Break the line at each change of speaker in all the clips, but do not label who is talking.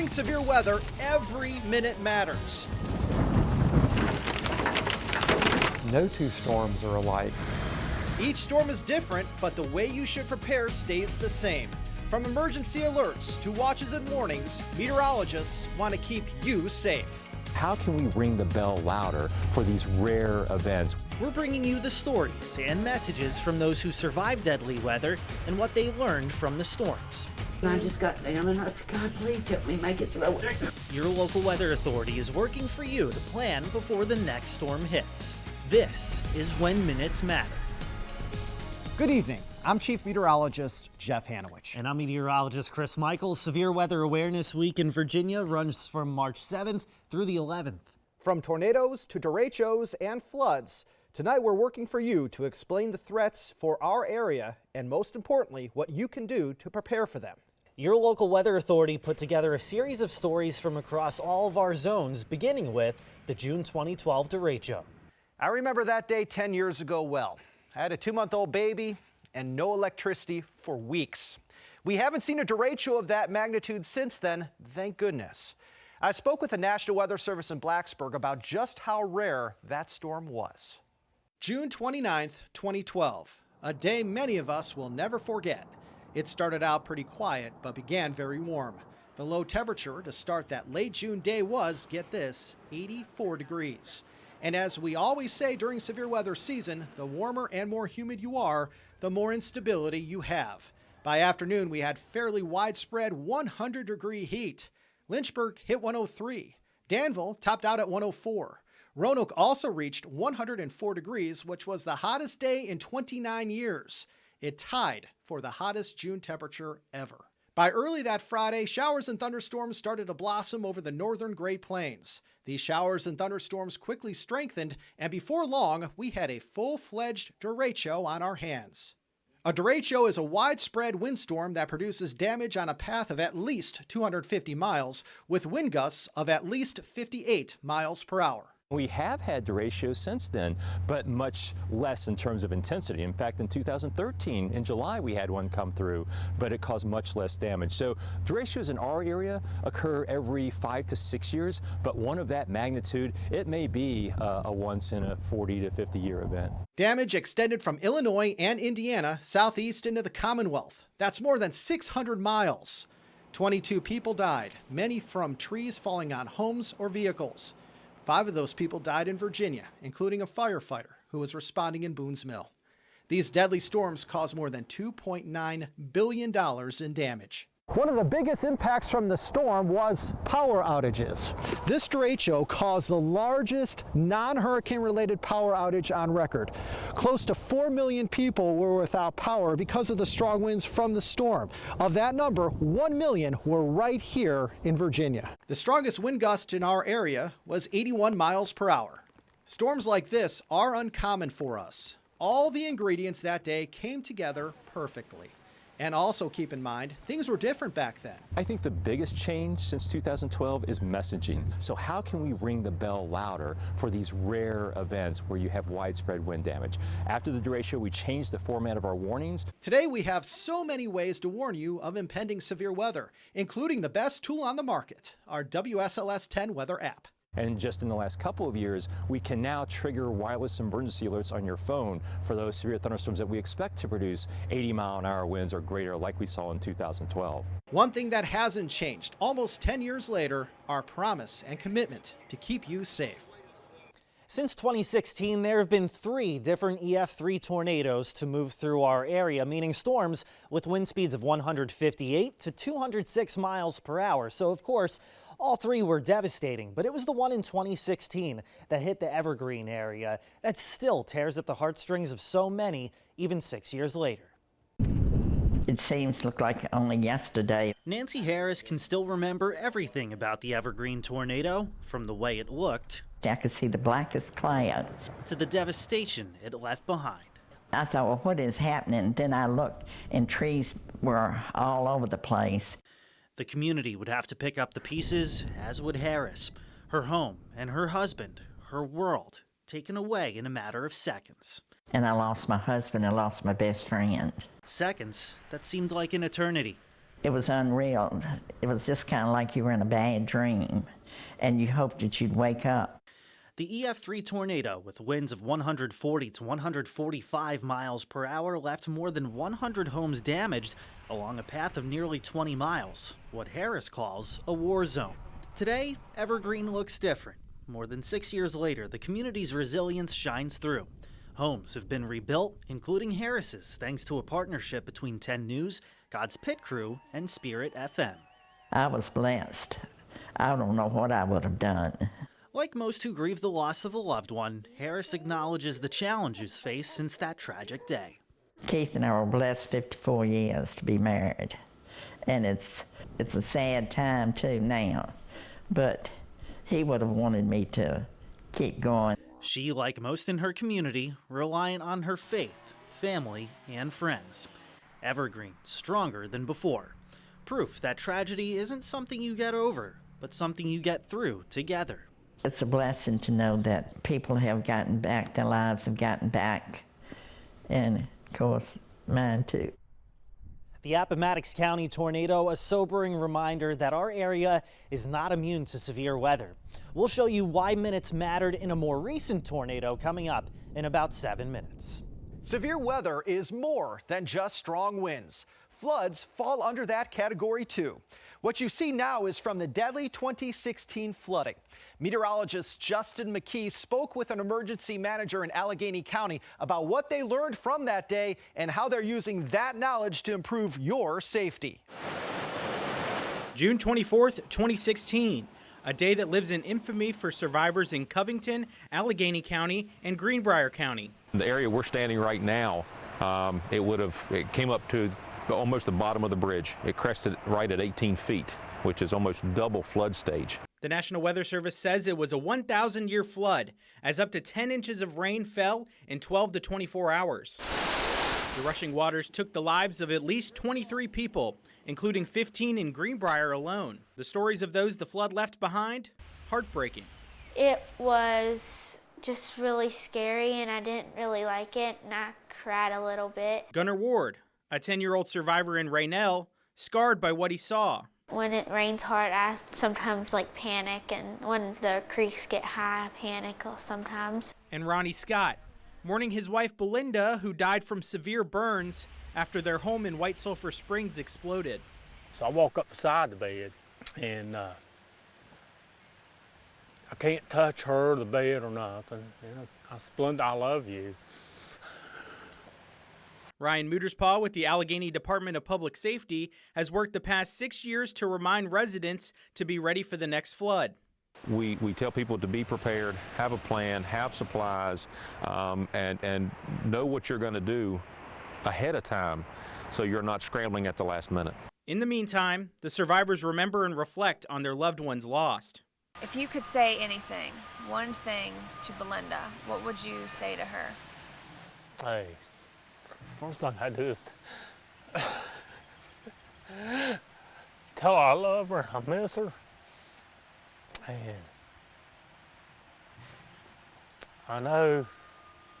During severe weather, every minute matters.
No two storms are alike.
Each storm is different, but the way you should prepare stays the same. From emergency alerts to watches and warnings, meteorologists want to keep you safe.
How can we ring the bell louder for these rare events?
We're bringing you the stories and messages from those who survived deadly weather and what they learned from the storms.
I just got down and I said, God, please help me make it through it.
Your local weather authority is working for you to plan before the next storm hits. This is When Minutes Matter.
Good evening. I'm Chief Meteorologist Jeff Hanowich.
And I'm meteorologist Chris Michaels. Severe Weather Awareness Week in Virginia runs from March 7th through the 11th.
From tornadoes to derechos and floods, tonight we're working for you to explain the threats for our area and, most importantly, what you can do to prepare for them.
Your local weather authority put together a series of stories from across all of our zones, beginning with the June 2012 derecho.
I remember that day 10 years ago well. I had a 2-month-old baby and no electricity for weeks. We haven't seen a derecho of that magnitude since then, thank goodness. I spoke with the National Weather Service in Blacksburg about just how rare that storm was. June 29th, 2012, a day many of us will never forget. It started out pretty quiet, but began very warm. The low temperature to start that late June day was, get this, 84 degrees. And as we always say during severe weather season, the warmer and more humid you are, the more instability you have. By afternoon, we had fairly widespread 100-degree heat. Lynchburg hit 103. Danville topped out at 104. Roanoke also reached 104 degrees, which was the hottest day in 29 years. It tied for the hottest June temperature ever. By early that Friday, showers and thunderstorms started to blossom over the northern Great Plains. These showers and thunderstorms quickly strengthened, and before long, we had a full-fledged derecho on our hands. A derecho is a widespread windstorm that produces damage on a path of at least 250 miles, with wind gusts of at least 58 miles per hour.
We have had derechos since then, but much less in terms of intensity. In fact, in 2013, in July, we had one come through, but it caused much less damage. So derechos in our area occur every 5 to 6 years, but one of that magnitude, it may be a once in a 40 to 50 year event.
Damage extended from Illinois and Indiana southeast into the Commonwealth. That's more than 600 miles. 22 people died, many from trees falling on homes or vehicles. 5 of those people died in Virginia, including a firefighter who was responding in Boone's Mill. These deadly storms caused more than $2.9 billion in damage. One of the biggest impacts from the storm was power outages. This derecho caused the largest non-hurricane related power outage on record. Close to 4 million people were without power because of the strong winds from the storm. Of that number, 1 million were right here in Virginia. The strongest wind gust in our area was 81 miles per hour. Storms like this are uncommon for us. All the ingredients that day came together perfectly. And also keep in mind, things were different back then.
I think the biggest change since 2012 is messaging. So how can we ring the bell louder for these rare events where you have widespread wind damage? After the derecho, we changed the format of our warnings.
Today, we have so many ways to warn you of impending severe weather, including the best tool on the market, our WSLS 10 weather app.
And just in the last couple of years, we can now trigger wireless emergency alerts on your phone for those severe thunderstorms that we expect to produce 80-mile-an-hour winds or greater like we saw in 2012.
One thing that hasn't changed almost 10 years later, our promise and commitment to keep you safe.
Since 2016, there have been 3 different EF3 tornadoes to move through our area, meaning storms with wind speeds of 158 to 206 miles per hour. So, of course, all 3 were devastating, but it was the one in 2016 that hit the Evergreen area that still tears at the heartstrings of so many, even 6 years later.
It seems to look like only yesterday.
Nancy Harris can still remember everything about the Evergreen tornado, from the way it looked
I could see the blackest cloud.
to the devastation it left behind.
I thought, well, what is happening? Then I looked, and trees were all over the place.
The community would have to pick up the pieces, as would Harris. Her home and her husband, her world, taken away in a matter of seconds.
And I lost my husband and lost my best friend.
Seconds that seemed like an eternity.
It was unreal. It was just kind of like you were in a bad dream, and you hoped that you'd wake up.
The EF3 tornado, with winds of 140 to 145 miles per hour, left more than 100 homes damaged along a path of nearly 20 miles, what Harris calls a war zone. Today, Evergreen looks different. More than 6 years later, the community's resilience shines through. Homes have been rebuilt, including Harris's, thanks to a partnership between 10 News, God's Pit Crew, and Spirit FM.
I was blessed. I don't know what I would have done.
Like most who grieve the loss of a loved one, Harris acknowledges the challenges faced since that tragic day.
Keith and I were blessed 54 years to be married. And it's a sad time too now. But he would have wanted me to keep going.
She, like most in her community, reliant on her faith, family, and friends. Evergreen, stronger than before. Proof that tragedy isn't something you get over, but something you get through together.
It's a blessing to know that people have gotten back, their lives have gotten back, and of course, mine too.
The Appomattox County tornado, a sobering reminder that our area is not immune to severe weather. We'll show you why minutes mattered in a more recent tornado coming up in about 7 minutes.
Severe weather is more than just strong winds. Floods fall under that category too. What you see now is from the deadly 2016 flooding. Meteorologist Justin McKee spoke with an emergency manager in Allegheny County about what they learned from that day and how they're using that knowledge to improve your safety.
June 24th, 2016, a day that lives in infamy for survivors in Covington, Allegheny County, and Greenbrier County.
The area we're standing right now, it came up to almost the bottom of the bridge. It crested right at 18 feet, which is almost double flood stage.
The National Weather Service says it was a 1,000-year flood, as up to 10 inches of rain fell in 12 to 24 hours. The rushing waters took the lives of at least 23 people, including 15 in Greenbrier alone. The stories of those the flood left behind, heartbreaking.
It was just really scary, and I didn't really like it, and I cried a little bit.
Gunnar Ward, a 10-year-old survivor in Raynell, scarred by what he saw.
When it rains hard, I sometimes panic, and when the creeks get high, I panic sometimes.
And Ronnie Scott, mourning his wife Belinda, who died from severe burns after their home in White Sulphur Springs exploded.
So I walk up beside the bed, and I can't touch her or the bed or nothing. I said, Belinda, I love you.
Ryan Muterspaw with the Allegheny Department of Public Safety has worked the past 6 years to remind residents to be ready for the next flood.
We tell people to be prepared, have a plan, have supplies, and know what you're going to do ahead of time so you're not scrambling at the last minute.
In the meantime, the survivors remember and reflect on their loved ones lost.
If you could say anything, one thing to Belinda, what would you say to her?
Hey, first thing I do is tell her I love her, I miss her, and I know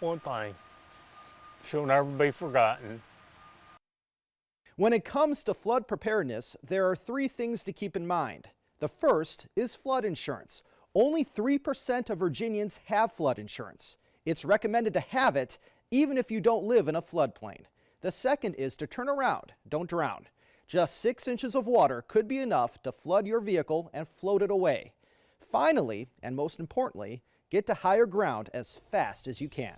one thing, she'll never be forgotten.
When it comes to flood preparedness, there are 3 things to keep in mind. The first is flood insurance. Only 3% of Virginians have flood insurance. It's recommended to have it even if you don't live in a floodplain. The second is to turn around, don't drown. Just 6 inches of water could be enough to flood your vehicle and float it away. Finally, and most importantly, get to higher ground as fast as you can.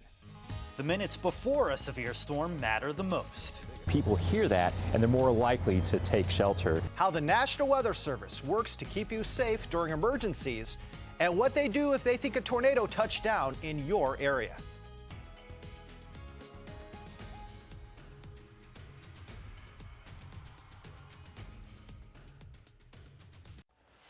The minutes before a severe storm matter the most.
People hear that and they're more likely to take shelter.
How the National Weather Service works to keep you safe during emergencies, and what they do if they think a tornado touched down in your area.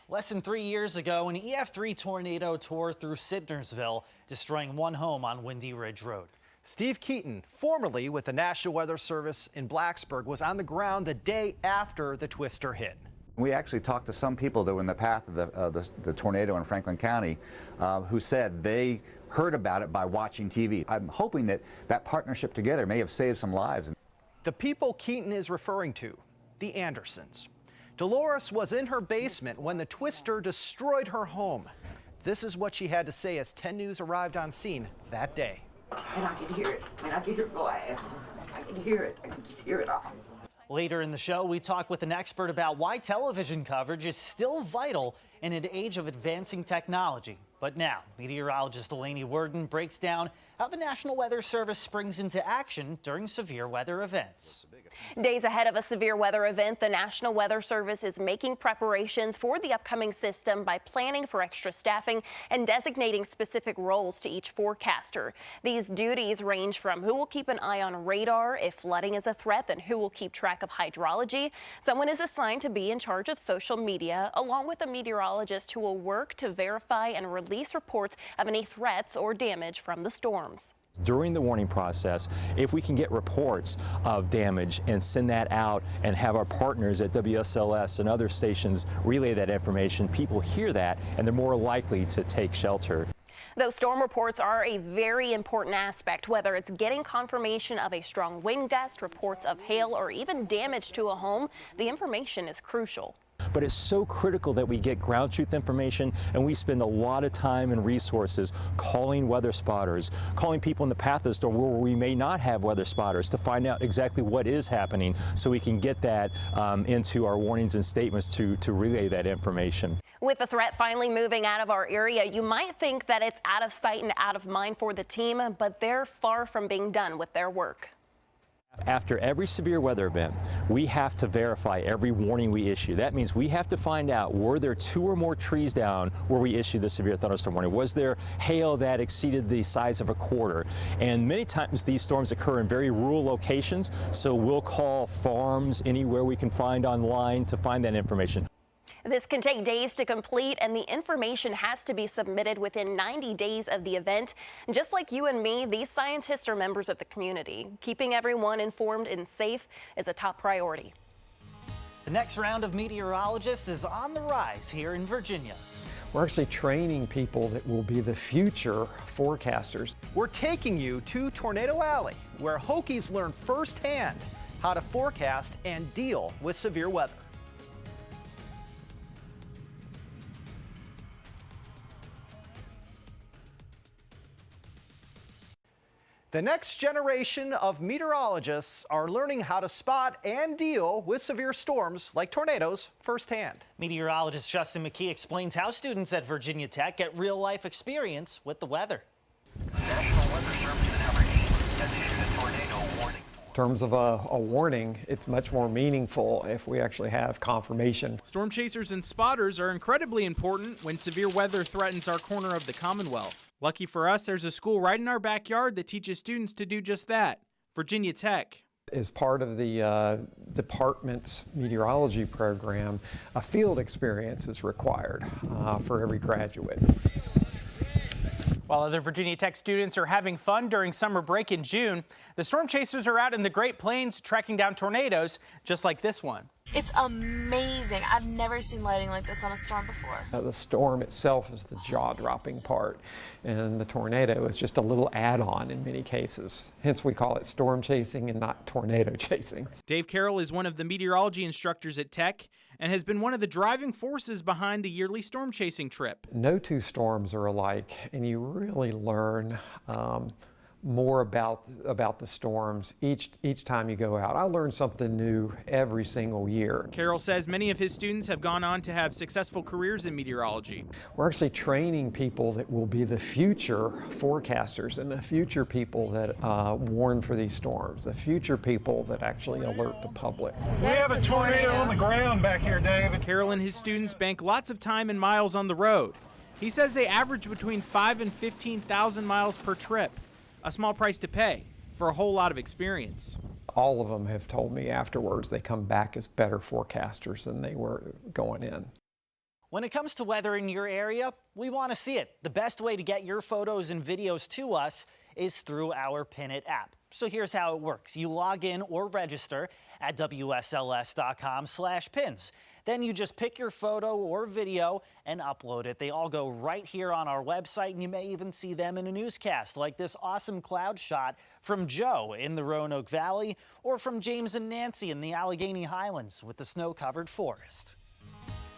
Less than 3 years ago, an EF3 tornado tore through Sidnersville, destroying one home on Windy Ridge Road.
Steve Keaton, formerly with the National Weather Service in Blacksburg, was on the ground the day after the twister hit.
We actually talked to some people that were in the path of the tornado in Franklin County who said they heard about it by watching TV. I'm hoping that that partnership together may have saved some lives.
The people Keaton is referring to, the Andersons. Dolores was in her basement when the twister destroyed her home. This is what she had to say as 10 News arrived on scene that day.
And I can hear it. I can hear glass. I can hear it. I can just hear it all.
Later in the show, we talk with an expert about why television coverage is still vital in an age of advancing technology. But now, meteorologist Delaney Worden breaks down how the National Weather Service springs into action during severe weather events.
Days ahead of a severe weather event, the National Weather Service is making preparations for the upcoming system by planning for extra staffing and designating specific roles to each forecaster. These duties range from who will keep an eye on radar if flooding is a threat, then who will keep track of hydrology. Someone is assigned to be in charge of social media, along with a meteorologist who will work to verify and release reports of any threats or damage from the storms.
During the warning process, if we can get reports of damage and send that out and have our partners at WSLS and other stations relay that information, people hear that and they're more likely to take shelter.
Those storm reports are a very important aspect, whether it's getting confirmation of a strong wind gust, reports of hail, or even damage to a home. The information is crucial.
But it's so critical that we get ground truth information, and we spend a lot of time and resources calling weather spotters, calling people in the path of the storm where we may not have weather spotters to find out exactly what is happening so we can get that into our warnings and statements to relay that information.
With the threat finally moving out of our area, you might think that it's out of sight and out of mind for the team, but they're far from being done with their work.
After every severe weather event, we have to verify every warning we issue. That means we have to find out, were there 2 or more trees down where we issued the severe thunderstorm warning? Was there hail that exceeded the size of a quarter? And many times these storms occur in very rural locations, so we'll call farms anywhere we can find online to find that information.
This can take days to complete, and the information has to be submitted within 90 days of the event. Just like you and me, these scientists are members of the community. Keeping everyone informed and safe is a top priority.
The next round of meteorologists is on the rise here in Virginia.
We're actually training people that will be the future forecasters.
We're taking you to Tornado Alley, where Hokies learn firsthand how to forecast and deal with severe weather. The next generation of meteorologists are learning how to spot and deal with severe storms like tornadoes firsthand.
Meteorologist Justin McKee explains how students at Virginia Tech get real-life experience with the weather.
National Weather Service in Evergreen has issued a tornado warning.
In terms of a warning, it's much more meaningful if we actually have confirmation.
Storm chasers and spotters are incredibly important when severe weather threatens our corner of the Commonwealth. Lucky for us, there's a school right in our backyard that teaches students to do just that, Virginia Tech.
As part of the department's meteorology program, a field experience is required for every graduate.
While other Virginia Tech students are having fun during summer break in June, the storm chasers are out in the Great Plains tracking down tornadoes just like this one.
It's amazing. I've never seen lighting like this on a storm before.
The storm itself is the jaw-dropping part, and the tornado is just a little add-on in many cases. Hence, we call it storm chasing and not tornado chasing.
Dave Carroll is one of the meteorology instructors at Tech and has been one of the driving forces behind the yearly storm chasing trip.
No 2 storms are alike, and you really learn more about the storms each time you go out. I learn something new every single year.
Carroll says many of his students have gone on to have successful careers in meteorology.
We're actually training people that will be the future forecasters and the future people that warn for these storms, the future people that actually alert the public.
We have a tornado on the ground back here, David.
Carroll and his students bank lots of time and miles on the road. He says they average between 5,000 and 15,000 miles per trip. A small price to pay for a whole lot of experience.
All of them have told me afterwards they come back as better forecasters than they were going in.
When it comes to weather in your area, we want to see it. The best way to get your photos and videos to us is through our Pin It app. So here's how it works. You log in or register at WSLS.com/pins. Then you just pick your photo or video and upload it. They all go right here on our website, and you may even see them in a newscast, like this awesome cloud shot from Joe in the Roanoke Valley, or from James and Nancy in the Allegheny Highlands with the snow-covered forest.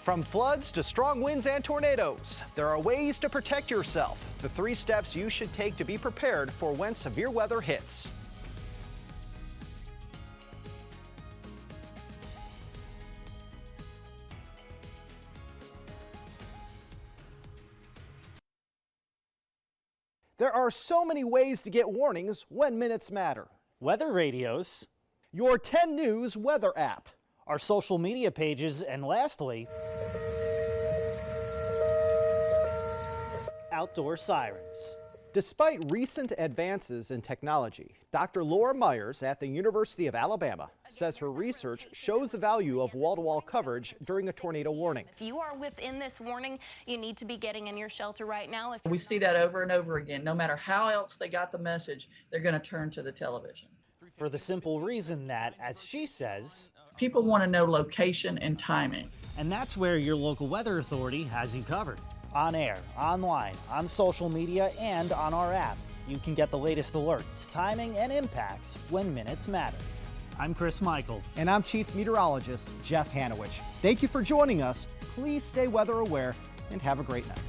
From floods to strong winds and tornadoes, there are ways to protect yourself. The 3 steps you should take to be prepared for when severe weather hits. There are so many ways to get warnings when minutes matter.
Weather radios,
your 10 News weather app,
our social media pages, and lastly, outdoor sirens.
Despite recent advances in technology, Dr. Laura Myers at the University of Alabama says her research shows the value of wall-to-wall coverage during a tornado warning.
If you are within this warning, you need to be getting in your shelter right now.
We see that over and over again. No matter how else they got the message, they're going to turn to the television.
For the simple reason that, as she says,
people want to know location and timing.
And that's where your local weather authority has you covered. On air, online, on social media, and on our app. You can get the latest alerts, timing, and impacts when minutes matter. I'm Chris Michaels.
And I'm Chief Meteorologist Jeff Hanowich. Thank you for joining us. Please stay weather aware and have a great night.